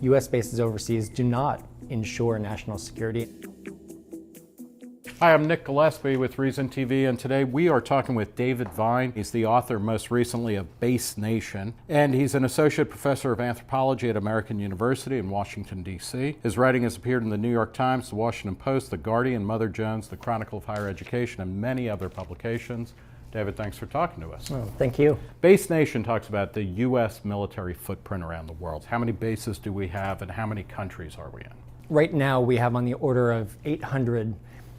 U.S. bases overseas do not ensure national security. Hi, I'm Nick Gillespie with Reason TV, and today we are talking with David Vine. He's the author, most recently, of Base Nation, and he's an associate professor of anthropology at American University in Washington, D.C. His writing has appeared in the New York Times, the Washington Post, the Guardian, Mother Jones, the Chronicle of Higher Education, and many other publications. David, thanks for talking to us. Oh, thank you. Base Nation talks about the U.S. military footprint around the world. How many bases do we have, and how many countries are we in? Right now, we have on the order of 800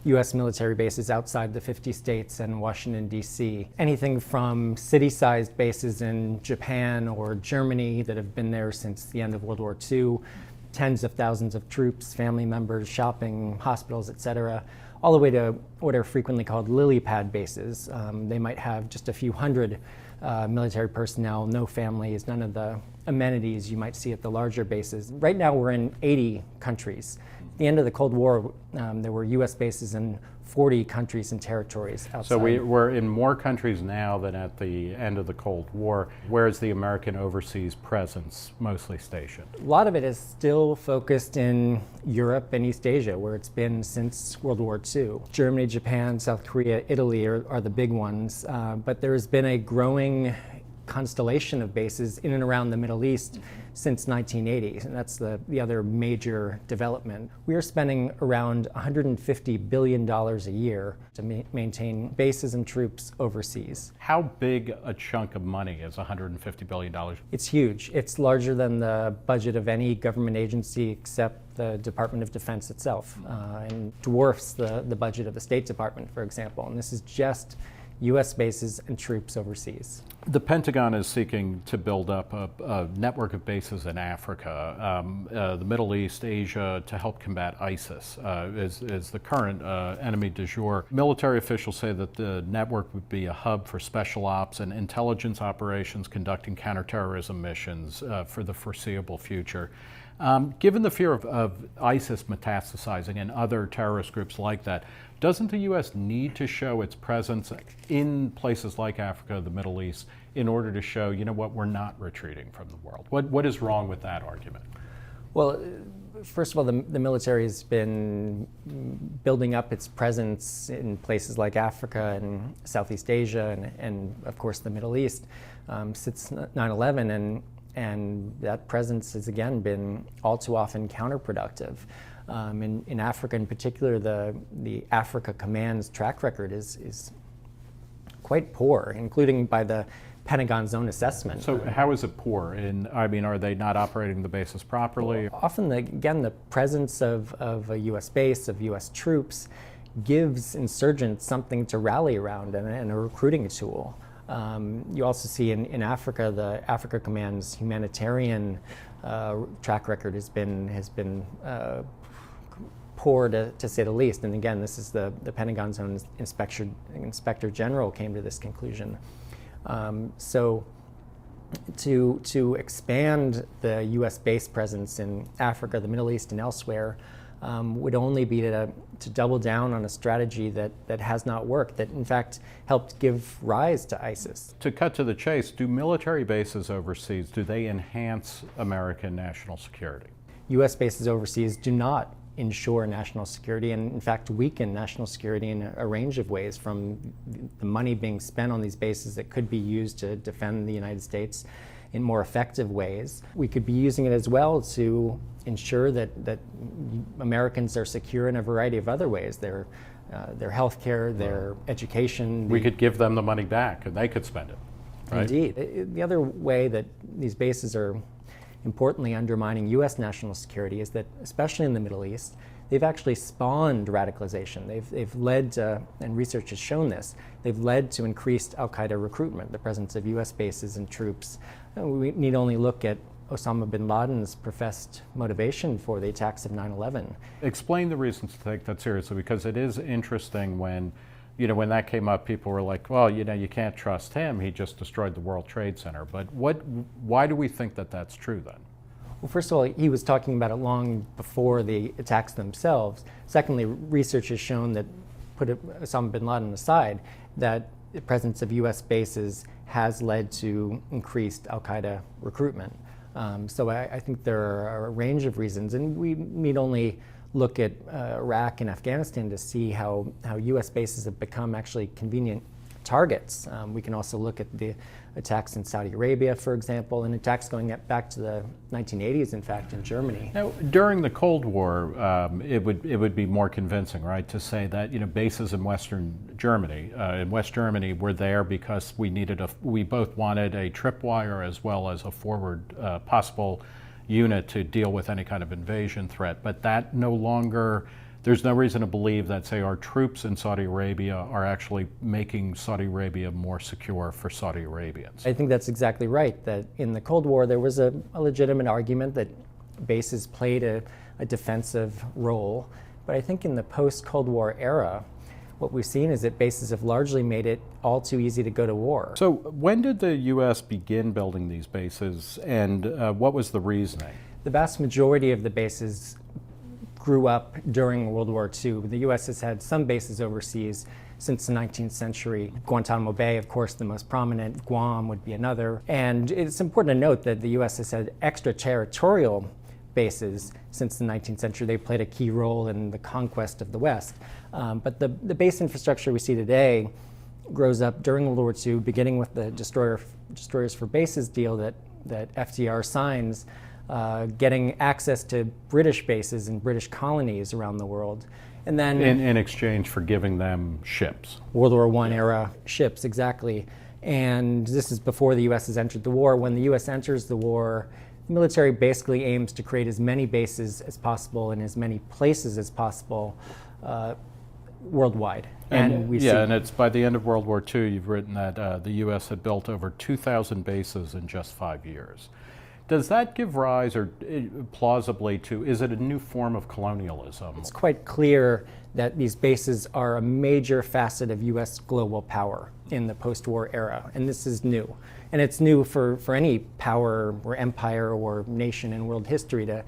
U.S. military bases outside the 50 states and Washington, D.C. Anything from city-sized bases in Japan or Germany that have been there since the end of World War II, tens of thousands of troops, family members, shopping, hospitals, etc., all the way to what are frequently called lily pad bases. They might have just a few hundred military personnel, no families, none of the amenities you might see at the larger bases. Right now we're in 80 countries. At the end of the Cold War, there were U.S. bases in 40 countries and territories outside. So we're in more countries now than at the end of the Cold War. Where is the American overseas presence mostly stationed? A lot of it is still focused in Europe and East Asia, where it's been since World War II. Germany, Japan, South Korea, Italy are the big ones, but there has been a growing constellation of bases in and around the Middle East since 1980, and that's the other major development. We are spending around $150 billion a year to maintain bases and troops overseas. How big a chunk of money is $150 billion? It's huge. It's larger than the budget of any government agency except the Department of Defense itself, and dwarfs the budget of the State Department, for example. And this is just U.S. bases and troops overseas. The Pentagon is seeking to build up a network of bases in Africa, the Middle East, Asia, to help combat ISIS, is the current enemy du jour. Military officials say that the network would be a hub for special ops and intelligence operations conducting counterterrorism missions for the foreseeable future. Given the fear of ISIS metastasizing and other terrorist groups like that, doesn't the U.S. need to show its presence in places like Africa, the Middle East, in order to show, you know what, we're not retreating from the world? What is wrong with that argument? Well, first of all, the military has been building up its presence in places like Africa and Southeast Asia and of course, the Middle East since 9/11, and that presence has again been all too often counterproductive. In Africa in particular, the Africa Command's track record is quite poor, including by the Pentagon's own assessment. So how is it poor? Are they not operating the bases properly? Often, again, the presence of a U.S. base, of U.S. troops, gives insurgents something to rally around and a recruiting tool. You also see in Africa, the Africa Command's humanitarian track record has been poor, to say the least. And again, this is the Pentagon's own Inspector General came to this conclusion. So to expand the U.S. base presence in Africa, the Middle East, and elsewhere would only be to double down on a strategy that has not worked, that in fact helped give rise to ISIS. To cut to the chase, do military bases overseas, do they enhance American national security? U.S. bases overseas do not ensure national security, and in fact weaken national security in a range of ways, from the money being spent on these bases that could be used to defend the United States in more effective ways. We could be using it as well to ensure that Americans are secure in a variety of other ways. Their health care, their education. We could give them the money back and they could spend it, right? Indeed. The other way that these bases are importantly undermining U.S. national security is that, especially in the Middle East, they've actually spawned radicalization. They've led to, and research has shown this, they've led to increased al-Qaeda recruitment, the presence of U.S. bases and troops. We need only look at Osama bin Laden's professed motivation for the attacks of 9/11. Explain the reasons to take that seriously, because it is interesting when that came up, people were like, well, you can't trust him. He just destroyed the World Trade Center. But why do we think that that's true then? Well, first of all, he was talking about it long before the attacks themselves. Secondly, research has shown that, put Osama bin Laden aside, that the presence of U.S. bases has led to increased al-Qaeda recruitment. So I think there are a range of reasons, and we need only look at Iraq and Afghanistan to see how U.S. bases have become actually convenient targets. We can also look at the attacks in Saudi Arabia, for example, and attacks going back to the 1980s, in fact, in Germany. Now, during the Cold War, it would be more convincing, right, to say that bases in Western Germany, in West Germany, were there because we both wanted a tripwire as well as a forward possible unit to deal with any kind of invasion threat. But that no longer. There's no reason to believe that, say, our troops in Saudi Arabia are actually making Saudi Arabia more secure for Saudi Arabians. I think that's exactly right, that in the Cold War there was a legitimate argument that bases played a defensive role. But I think in the post-Cold War era, what we've seen is that bases have largely made it all too easy to go to war. So when did the U.S. begin building these bases, and what was the reasoning? The vast majority of the bases grew up during World War II. The U.S. has had some bases overseas since the 19th century. Guantanamo Bay, of course, the most prominent. Guam would be another. And it's important to note that the U.S. has had extraterritorial bases since the 19th century. They played a key role in the conquest of the West. But the base infrastructure we see today grows up during World War II, beginning with the Destroyers for Bases deal that FDR signs, getting access to British bases and British colonies around the world. And then in exchange for giving them ships. World War I era ships, exactly. And this is before the U.S. has entered the war. When the U.S. enters the war, the military basically aims to create as many bases as possible in as many places as possible worldwide. And it's by the end of World War II, you've written that the U.S. had built over 2,000 bases in just 5 years. Does that give rise, or plausibly to, is it a new form of colonialism? It's quite clear that these bases are a major facet of U.S. global power in the post-war era, and this is new. And it's new for any power or empire or nation in world history to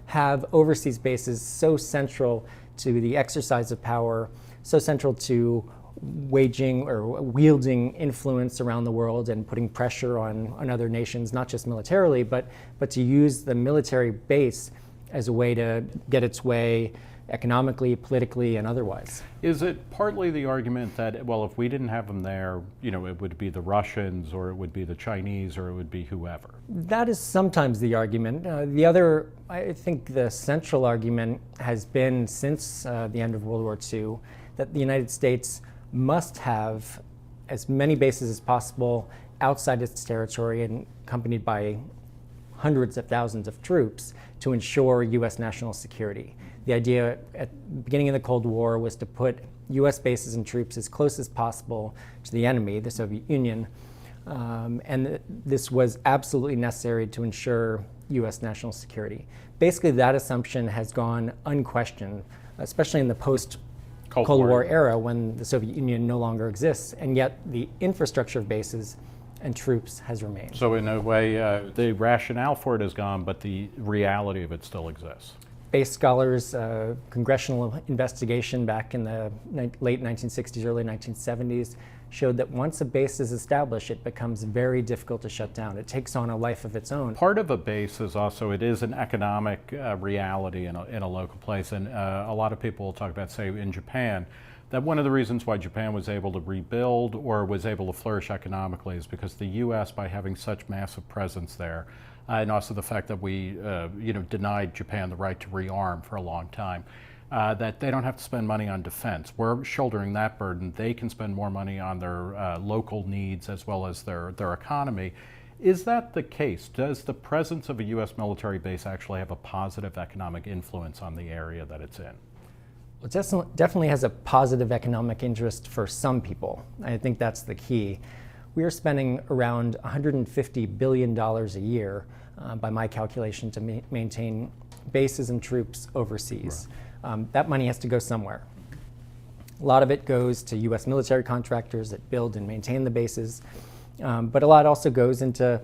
have overseas bases so central to the exercise of power, so central to waging or wielding influence around the world and putting pressure on other nations, not just militarily, but to use the military base as a way to get its way economically, politically, and otherwise. Is it partly the argument that, well, if we didn't have them there, it would be the Russians, or it would be the Chinese, or it would be whoever? That is sometimes the argument. The other, I think the central argument has been since the end of World War II that the United States must have as many bases as possible outside its territory and accompanied by hundreds of thousands of troops to ensure U.S. national security. The idea at the beginning of the Cold War was to put U.S. bases and troops as close as possible to the enemy, the Soviet Union, and this was absolutely necessary to ensure U.S. national security. Basically, that assumption has gone unquestioned, especially in the post-Cold War era when the Soviet Union no longer exists, and yet the infrastructure of bases and troops has remained. So in a way, the rationale for it is gone, but the reality of it still exists. Base scholars, congressional investigation back in the late 1960s, early 1970s showed that once a base is established, it becomes very difficult to shut down. It takes on a life of its own. Part of a base is also, it is an economic reality in a local place. And a lot of people will talk about, say, in Japan, that one of the reasons why Japan was able to rebuild or was able to flourish economically is because the U.S., by having such massive presence there, and also the fact that we denied Japan the right to rearm for a long time, that they don't have to spend money on defense. We're shouldering that burden. They can spend more money on their local needs as well as their economy. Is that the case? Does the presence of a U.S. military base actually have a positive economic influence on the area that it's in? It definitely has a positive economic interest for some people. I think that's the key. We are spending around $150 billion a year, by my calculation, to maintain bases and troops overseas. Right. That money has to go somewhere. A lot of it goes to U.S. military contractors that build and maintain the bases, but a lot also goes into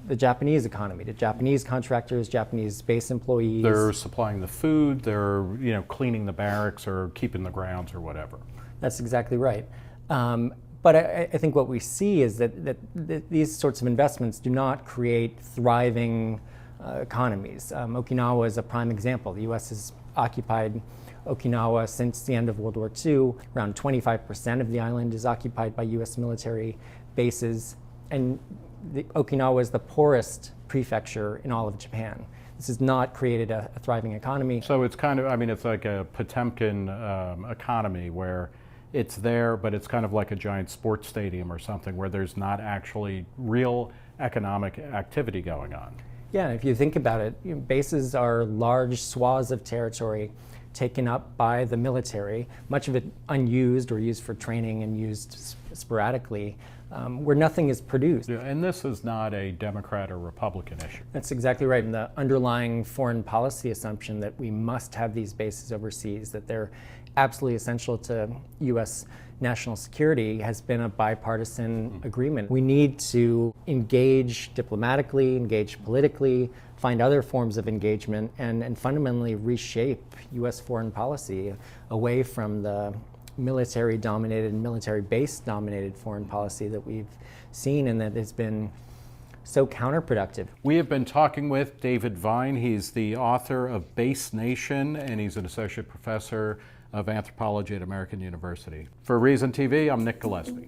the Japanese economy, to Japanese contractors, Japanese base employees. They're supplying the food, they're cleaning the barracks or keeping the grounds or whatever. That's exactly right. But I think what we see is that these sorts of investments do not create thriving economies. Okinawa is a prime example. The U.S. has occupied Okinawa since the end of World War II. Around 25% of the island is occupied by U.S. military bases, and Okinawa is the poorest prefecture in all of Japan. This has not created a thriving economy. So it's kind of, I mean, it's like a Potemkin economy where it's there, but it's kind of like a giant sports stadium or something where there's not actually real economic activity going on. Yeah, if you think about it, bases are large swaths of territory taken up by the military, much of it unused or used for training and used sporadically, where nothing is produced. Yeah, and this is not a Democrat or Republican issue. That's exactly right. And the underlying foreign policy assumption that we must have these bases overseas, that they're absolutely essential to U.S. national security, has been a bipartisan agreement. We need to engage diplomatically, engage politically, find other forms of engagement, and fundamentally reshape U.S. foreign policy away from the military-dominated, military-base-dominated foreign policy that we've seen and that has been so counterproductive. We have been talking with David Vine. He's the author of Base Nation, and he's an associate professor of anthropology at American University. For Reason TV, I'm Nick Gillespie.